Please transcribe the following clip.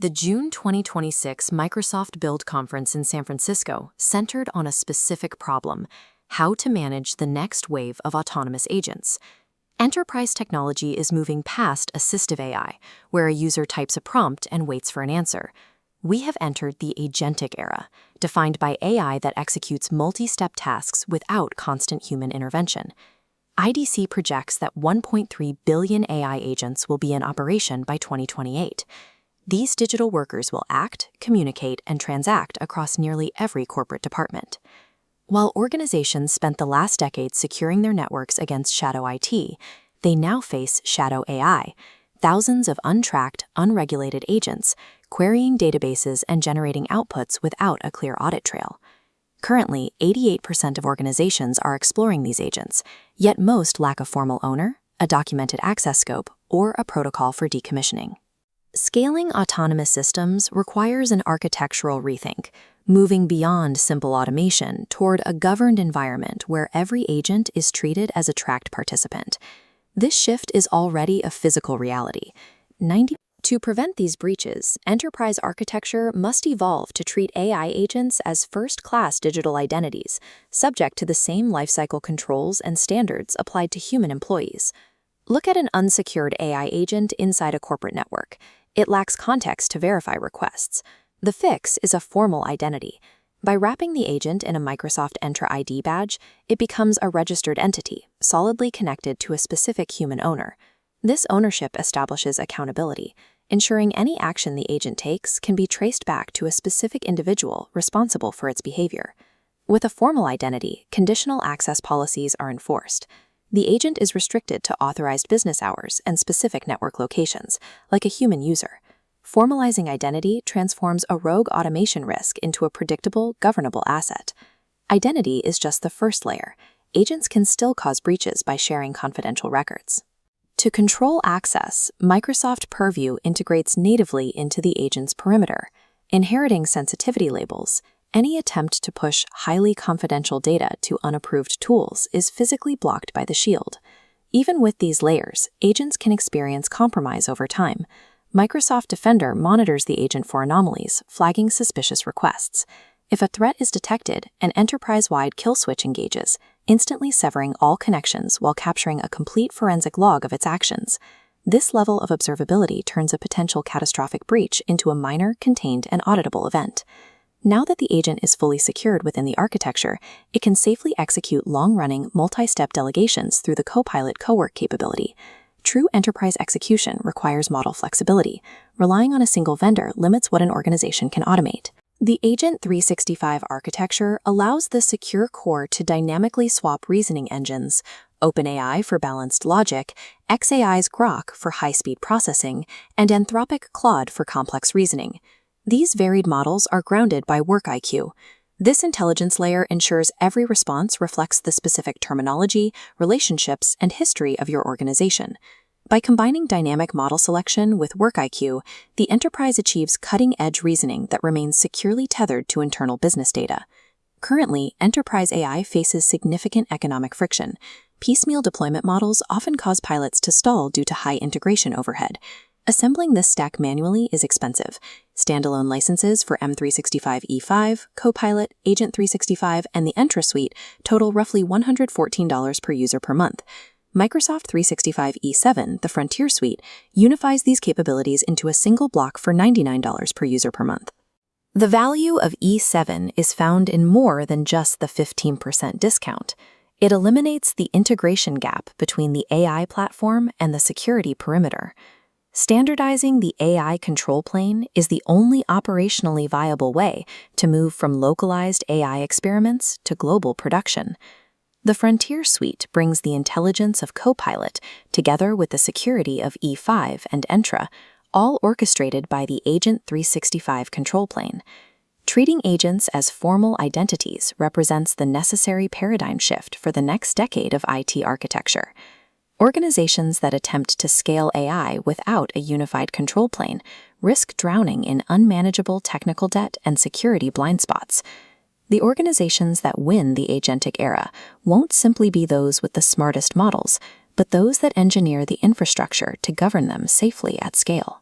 The June 2026 Microsoft Build Conference in San Francisco centered on a specific problem: how to manage the next wave of autonomous agents. Enterprise technology is moving past assistive AI, where a user types a prompt and waits for an answer. We have entered the agentic era, defined by AI that executes multi-step tasks without constant human intervention. IDC projects that 1.3 billion AI agents will be in operation by 2028. These digital workers will act, communicate, and transact across nearly every corporate department. While organizations spent the last decade securing their networks against shadow IT, they now face shadow AI, thousands of untracked, unregulated agents, querying databases and generating outputs without a clear audit trail. Currently, 88% of organizations are exploring these agents, yet most lack a formal owner, a documented access scope, or a protocol for decommissioning. Scaling autonomous systems requires an architectural rethink, moving beyond simple automation toward a governed environment where every agent is treated as a tracked participant. This shift is already a physical reality. To prevent these breaches, enterprise architecture must evolve to treat AI agents as first-class digital identities, subject to the same lifecycle controls and standards applied to human employees. Look at an unsecured AI agent inside a corporate network. It lacks context to verify requests. The fix is a formal identity. By wrapping the agent in a Microsoft Entra ID badge, it becomes a registered entity, solidly connected to a specific human owner. This ownership establishes accountability, ensuring any action the agent takes can be traced back to a specific individual responsible for its behavior. With a formal identity, conditional access policies are enforced. The agent is restricted to authorized business hours and specific network locations, like a human user. Formalizing identity transforms a rogue automation risk into a predictable, governable asset. Identity is just the first layer. Agents can still cause breaches by sharing confidential records. To control access, Microsoft Purview integrates natively into the agent's perimeter. Inheriting sensitivity labels, any attempt to push highly confidential data to unapproved tools is physically blocked by the shield. Even with these layers, agents can experience compromise over time. Microsoft Defender monitors the agent for anomalies, flagging suspicious requests. If a threat is detected, an enterprise-wide kill switch engages, instantly severing all connections while capturing a complete forensic log of its actions. This level of observability turns a potential catastrophic breach into a minor, contained, and auditable event. Now that the agent is fully secured within the architecture, it can safely execute long-running, multi-step delegations through the Copilot co-work capability. True enterprise execution requires model flexibility. Relying on a single vendor limits what an organization can automate. The Agent 365 architecture allows the secure core to dynamically swap reasoning engines: OpenAI for balanced logic, xAI's Grok for high-speed processing, and Anthropic Claude for complex reasoning. These varied models are grounded by WorkIQ. This intelligence layer ensures every response reflects the specific terminology, relationships, and history of your organization. By combining dynamic model selection with WorkIQ, the enterprise achieves cutting-edge reasoning that remains securely tethered to internal business data. Currently, enterprise AI faces significant economic friction. Piecemeal deployment models often cause pilots to stall due to high integration overhead. Assembling this stack manually is expensive. Standalone licenses for M365 E5, Copilot, Agent 365, and the Entra suite total roughly $114 per user per month. Microsoft 365 E7, the Frontier suite, unifies these capabilities into a single block for $99 per user per month. The value of E7 is found in more than just the 15% discount. It eliminates the integration gap between the AI platform and the security perimeter. Standardizing the AI control plane is the only operationally viable way to move from localized AI experiments to global production. The Frontier suite brings the intelligence of Copilot together with the security of E5 and Entra, all orchestrated by the Agent 365 control plane. Treating agents as formal identities represents the necessary paradigm shift for the next decade of IT architecture. Organizations that attempt to scale AI without a unified control plane risk drowning in unmanageable technical debt and security blind spots. The organizations that win the agentic era won't simply be those with the smartest models, but those that engineer the infrastructure to govern them safely at scale.